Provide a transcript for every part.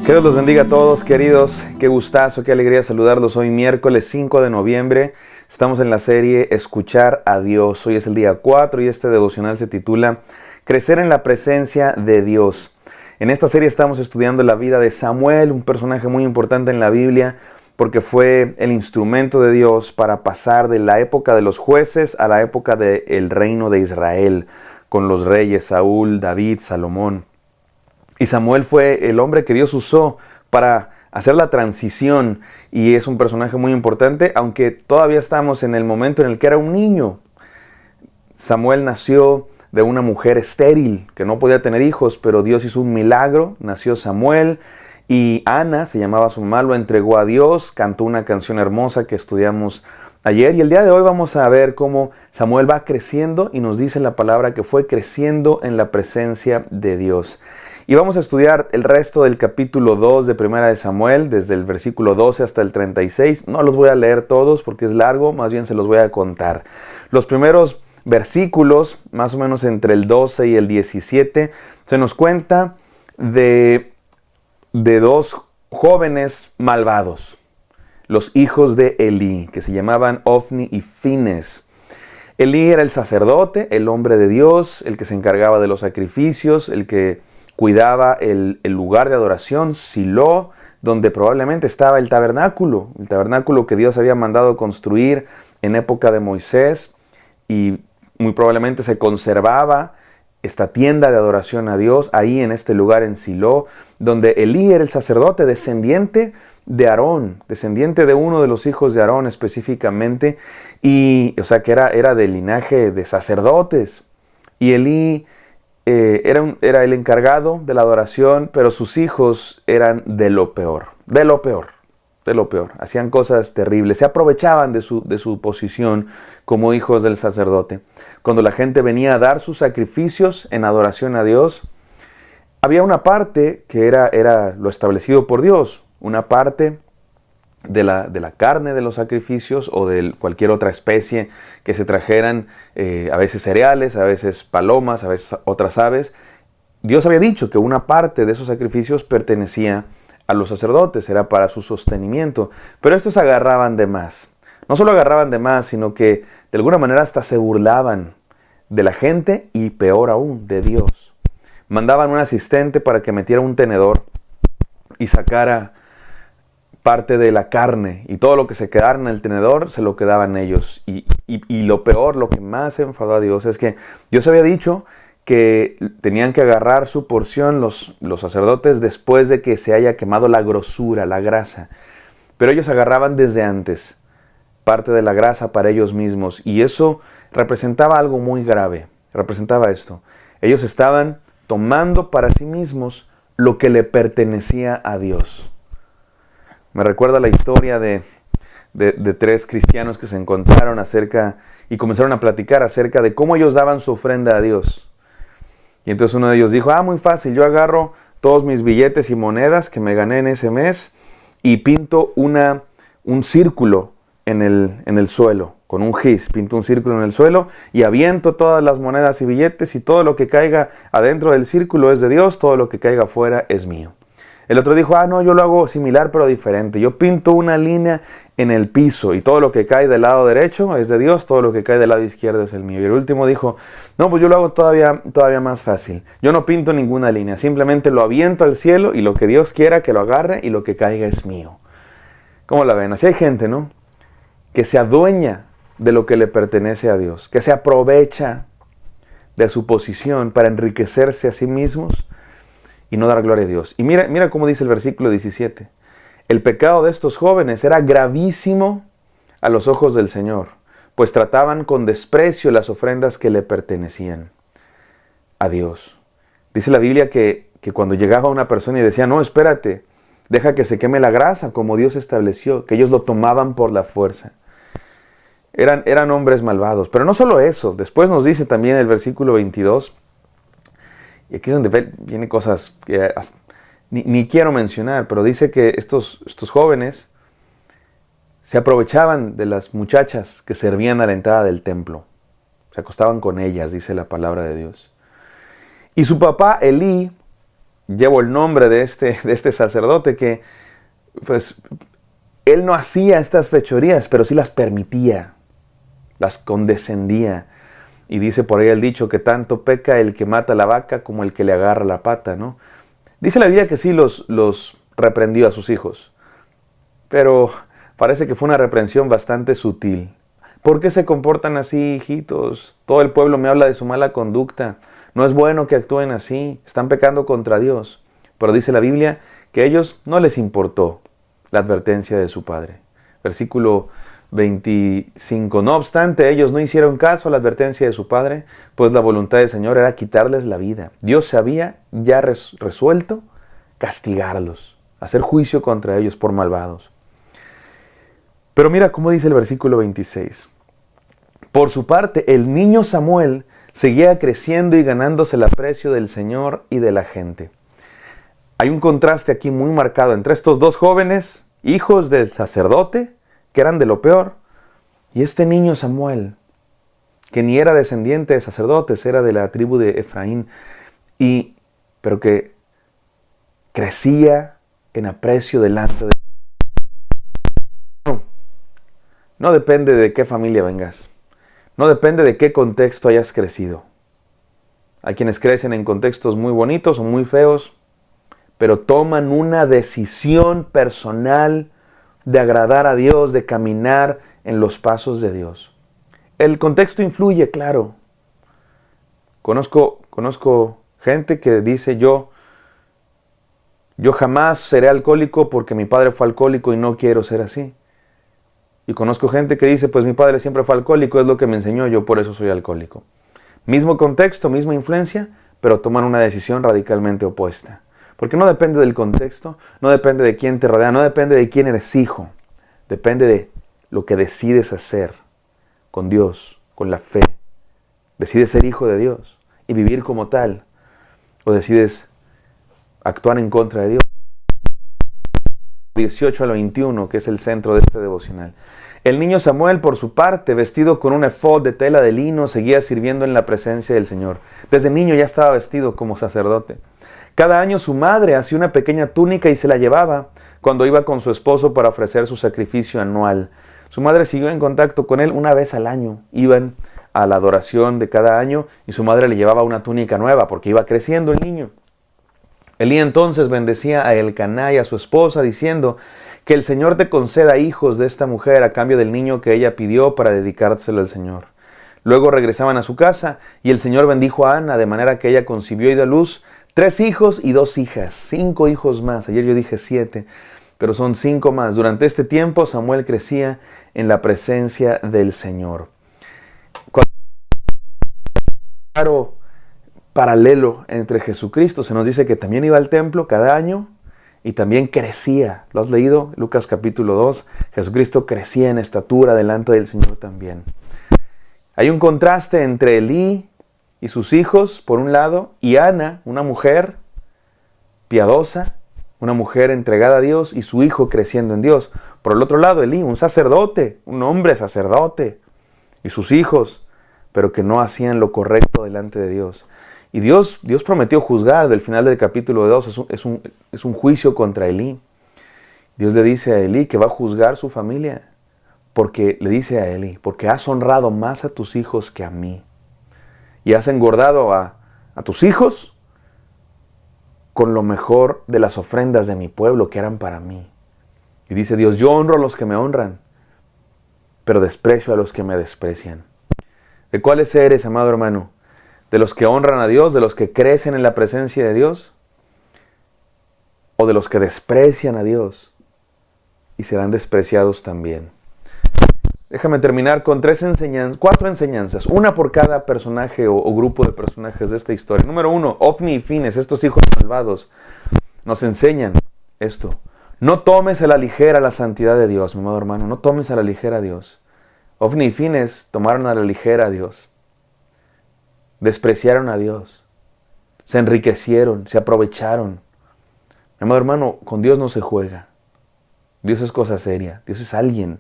Que Dios los bendiga a todos, queridos. Qué gustazo, qué alegría saludarlos. Hoy miércoles 5 de noviembre. Estamos en la serie Escuchar a Dios. Hoy es el día 4 y este devocional se titula Crecer en la presencia de Dios. En esta serie estamos estudiando la vida de Samuel, un personaje muy importante en la Biblia, porque fue el instrumento de Dios para pasar de la época de los jueces a la época del reino de Israel, con los reyes Saúl, David, Salomón. Y Samuel fue el hombre que Dios usó para hacer la transición y es un personaje muy importante, aunque todavía estamos en el momento en el que era un niño. Samuel nació de una mujer estéril que no podía tener hijos, pero Dios hizo un milagro, nació Samuel y Ana, se llamaba su mamá, lo entregó a Dios, cantó una canción hermosa que estudiamos ayer y el día de hoy vamos a ver cómo Samuel va creciendo y nos dice la palabra que fue creciendo en la presencia de Dios. Y vamos a estudiar el resto del capítulo 2 de Primera de Samuel, desde el versículo 12 hasta el 36. No los voy a leer todos porque es largo, más bien se los voy a contar. Los primeros versículos, más o menos entre el 12 y el 17, se nos cuenta de dos jóvenes malvados, los hijos de Elí, que se llamaban Ofni y Fines. Elí era el sacerdote, el hombre de Dios, el que se encargaba de los sacrificios, el que cuidaba el lugar de adoración, Silo, donde probablemente estaba el tabernáculo que Dios había mandado construir en época de Moisés, y muy probablemente se conservaba esta tienda de adoración a Dios ahí en este lugar en Silo, donde Elí era el sacerdote, descendiente de Aarón, descendiente de uno de los hijos de Aarón específicamente, y o sea que era del linaje de sacerdotes, y Elí era el encargado de la adoración, pero sus hijos eran de lo peor. Hacían cosas terribles, se aprovechaban de su posición como hijos del sacerdote. Cuando la gente venía a dar sus sacrificios en adoración a Dios, había una parte que era lo establecido por Dios, una parte de la carne de los sacrificios o de cualquier otra especie que se trajeran, a veces cereales, a veces palomas, a veces otras aves. Dios había dicho que una parte de esos sacrificios pertenecía a los sacerdotes, era para su sostenimiento, pero estos agarraban de más. No solo agarraban de más, sino que de alguna manera hasta se burlaban de la gente y peor aún, de Dios. Mandaban un asistente para que metiera un tenedor y sacara parte de la carne, y todo lo que se quedara en el tenedor se lo quedaban ellos. Y lo peor, lo que más enfadó a Dios es que Dios había dicho que tenían que agarrar su porción los sacerdotes después de que se haya quemado la grosura, la grasa. Pero ellos agarraban desde antes parte de la grasa para ellos mismos, y eso representaba algo muy grave. Representaba esto: ellos estaban tomando para sí mismos lo que le pertenecía a Dios. Me recuerda la historia de tres cristianos que se encontraron y comenzaron a platicar acerca de cómo ellos daban su ofrenda a Dios. Y entonces uno de ellos dijo, muy fácil, yo agarro todos mis billetes y monedas que me gané en ese mes y pinto un círculo en el suelo, con un gis, pinto un círculo en el suelo y aviento todas las monedas y billetes, y todo lo que caiga adentro del círculo es de Dios, todo lo que caiga afuera es mío. El otro dijo, no, yo lo hago similar pero diferente. Yo pinto una línea en el piso y todo lo que cae del lado derecho es de Dios, todo lo que cae del lado izquierdo es el mío. Y el último dijo, no, pues yo lo hago todavía más fácil. Yo no pinto ninguna línea, simplemente lo aviento al cielo y lo que Dios quiera que lo agarre y lo que caiga es mío. ¿Cómo la ven? Así hay gente, ¿no? Que se adueña de lo que le pertenece a Dios, que se aprovecha de su posición para enriquecerse a sí mismos y no dar gloria a Dios. Y mira cómo dice el versículo 17. El pecado de estos jóvenes era gravísimo a los ojos del Señor, pues trataban con desprecio las ofrendas que le pertenecían a Dios. Dice la Biblia que cuando llegaba una persona y decía, no, espérate, deja que se queme la grasa como Dios estableció, que ellos lo tomaban por la fuerza. Eran hombres malvados. Pero no solo eso, después nos dice también el versículo 22, y aquí es donde vienen cosas que ni quiero mencionar, pero dice que estos jóvenes se aprovechaban de las muchachas que servían a la entrada del templo. Se acostaban con ellas, dice la palabra de Dios. Y su papá, Elí, llevo el nombre de este sacerdote que, pues, él no hacía estas fechorías, pero sí las permitía, las condescendía. Y dice por ahí el dicho que tanto peca el que mata la vaca como el que le agarra la pata, ¿no? Dice la Biblia que sí los reprendió a sus hijos, pero parece que fue una reprensión bastante sutil. ¿Por qué se comportan así, hijitos? Todo el pueblo me habla de su mala conducta. No es bueno que actúen así, están pecando contra Dios. Pero dice la Biblia que a ellos no les importó la advertencia de su padre. Versículo 25. No obstante, ellos no hicieron caso a la advertencia de su padre, pues la voluntad del Señor era quitarles la vida. Dios se había ya resuelto castigarlos, hacer juicio contra ellos por malvados. Pero mira cómo dice el versículo 26. Por su parte, el niño Samuel seguía creciendo y ganándose el aprecio del Señor y de la gente. Hay un contraste aquí muy marcado entre estos dos jóvenes, hijos del sacerdote, que eran de lo peor, y este niño Samuel, que ni era descendiente de sacerdotes, era de la tribu de Efraín, pero que crecía en aprecio delante de Dios. No depende de qué familia vengas, no depende de qué contexto hayas crecido. Hay quienes crecen en contextos muy bonitos o muy feos, pero toman una decisión personal de agradar a Dios, de caminar en los pasos de Dios. El contexto influye, claro. Conozco gente que dice yo jamás seré alcohólico porque mi padre fue alcohólico y no quiero ser así. Y conozco gente que dice, pues mi padre siempre fue alcohólico, es lo que me enseñó, yo por eso soy alcohólico. Mismo contexto, misma influencia, pero toman una decisión radicalmente opuesta. Porque no depende del contexto, no depende de quién te rodea, no depende de quién eres hijo. Depende de lo que decides hacer con Dios, con la fe. Decides ser hijo de Dios y vivir como tal. O decides actuar en contra de Dios. 18 al 21, que es el centro de este devocional. El niño Samuel, por su parte, vestido con un efod de tela de lino, seguía sirviendo en la presencia del Señor. Desde niño ya estaba vestido como sacerdote. Cada año su madre hacía una pequeña túnica y se la llevaba cuando iba con su esposo para ofrecer su sacrificio anual. Su madre siguió en contacto con él una vez al año. Iban a la adoración de cada año y su madre le llevaba una túnica nueva porque iba creciendo el niño. Elí entonces bendecía a Elcaná y a su esposa diciendo: que el Señor te conceda hijos de esta mujer a cambio del niño que ella pidió para dedicárselo al Señor. Luego regresaban a su casa y el Señor bendijo a Ana de manera que ella concibió y dio a luz 3 hijos y 2 hijas, 5 hijos más. Ayer yo dije 7, pero son 5 más. Durante este tiempo Samuel crecía en la presencia del Señor. Claro, paralelo entre Jesucristo, se nos dice que también iba al templo cada año y también crecía. ¿Lo has leído? Lucas capítulo 2. Jesucristo crecía en estatura delante del Señor también. Hay un contraste entre Elí y sus hijos, por un lado, y Ana, una mujer piadosa, una mujer entregada a Dios, y su hijo creciendo en Dios. Por el otro lado, Elí, un sacerdote, un hombre sacerdote, y sus hijos, pero que no hacían lo correcto delante de Dios. Y Dios prometió juzgar. Del final del capítulo 2 es un juicio contra Elí. Dios le dice a Elí que va a juzgar su familia, porque le dice a Elí, porque has honrado más a tus hijos que a mí. Y has engordado a tus hijos con lo mejor de las ofrendas de mi pueblo que eran para mí. Y dice Dios, yo honro a los que me honran, pero desprecio a los que me desprecian. ¿De cuáles eres, amado hermano? ¿De los que honran a Dios, de los que crecen en la presencia de Dios? ¿O de los que desprecian a Dios y serán despreciados también? Déjame terminar con 4 enseñanzas, una por cada personaje o grupo de personajes de esta historia. Número 1, Ofni y Fines, estos hijos malvados, nos enseñan esto. No tomes a la ligera la santidad de Dios, mi amado hermano, no tomes a la ligera a Dios. Ofni y Fines tomaron a la ligera a Dios. Despreciaron a Dios. Se enriquecieron, se aprovecharon. Mi amado hermano, con Dios no se juega. Dios es cosa seria. Dios es alguien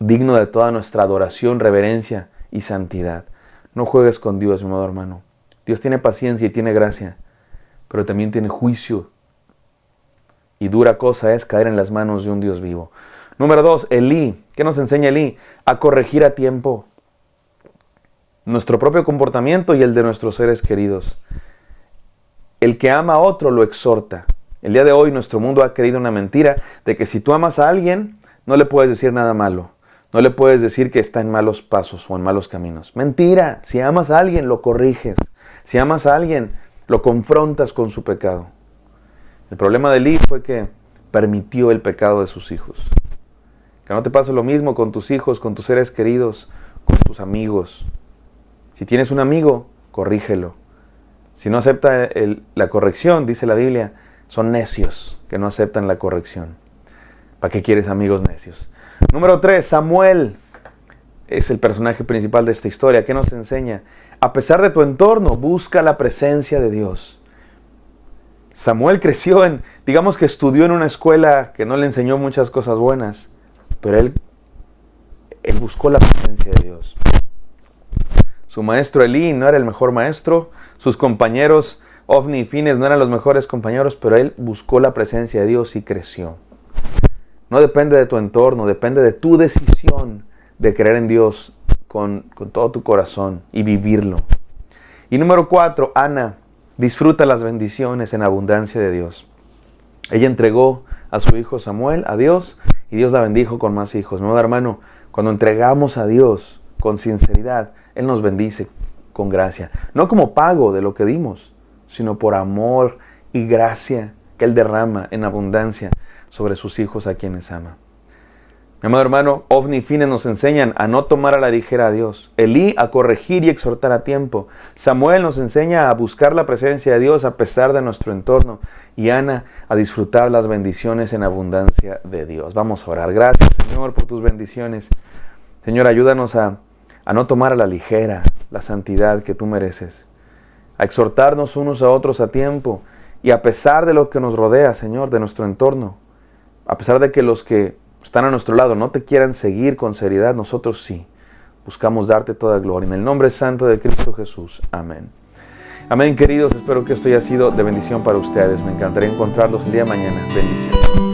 digno de toda nuestra adoración, reverencia y santidad. No juegues con Dios, mi amado hermano. Dios tiene paciencia y tiene gracia, pero también tiene juicio. Y dura cosa es caer en las manos de un Dios vivo. Número 2, Elí. ¿Qué nos enseña Elí? A corregir a tiempo nuestro propio comportamiento y el de nuestros seres queridos. El que ama a otro lo exhorta. El día de hoy nuestro mundo ha creído una mentira de que si tú amas a alguien, no le puedes decir nada malo. No le puedes decir que está en malos pasos o en malos caminos. Mentira. Si amas a alguien, lo corriges. Si amas a alguien, lo confrontas con su pecado. El problema de Elí fue que permitió el pecado de sus hijos. Que no te pase lo mismo con tus hijos, con tus seres queridos, con tus amigos. Si tienes un amigo, corrígelo. Si no acepta la corrección, dice la Biblia, son necios que no aceptan la corrección. ¿Para qué quieres amigos necios? Número 3, Samuel es el personaje principal de esta historia. ¿Qué nos enseña? A pesar de tu entorno, busca la presencia de Dios. Samuel creció digamos que estudió en una escuela que no le enseñó muchas cosas buenas, pero él buscó la presencia de Dios. Su maestro Elí no era el mejor maestro, sus compañeros Ofni y Fines no eran los mejores compañeros, pero él buscó la presencia de Dios y creció. No depende de tu entorno, depende de tu decisión de creer en Dios con todo tu corazón y vivirlo. Y número 4, Ana disfruta las bendiciones en abundancia de Dios. Ella entregó a su hijo Samuel a Dios y Dios la bendijo con más hijos. Mi amado hermano, cuando entregamos a Dios con sinceridad, Él nos bendice con gracia. No como pago de lo que dimos, sino por amor y gracia que Él derrama en abundancia sobre sus hijos a quienes ama. Mi amado hermano, Ofni y Fines nos enseñan a no tomar a la ligera a Dios. Elí a corregir y exhortar a tiempo. Samuel nos enseña a buscar la presencia de Dios a pesar de nuestro entorno. Y Ana a disfrutar las bendiciones en abundancia de Dios. Vamos a orar. Gracias, Señor, por tus bendiciones. Señor, ayúdanos a no tomar a la ligera la santidad que tú mereces. A exhortarnos unos a otros a tiempo. Y a pesar de lo que nos rodea, Señor, de nuestro entorno. A pesar de que los que están a nuestro lado no te quieran seguir con seriedad, nosotros sí. Buscamos darte toda gloria. En el nombre santo de Cristo Jesús. Amén. Amén, queridos. Espero que esto haya sido de bendición para ustedes. Me encantaría encontrarlos el día de mañana. Bendiciones.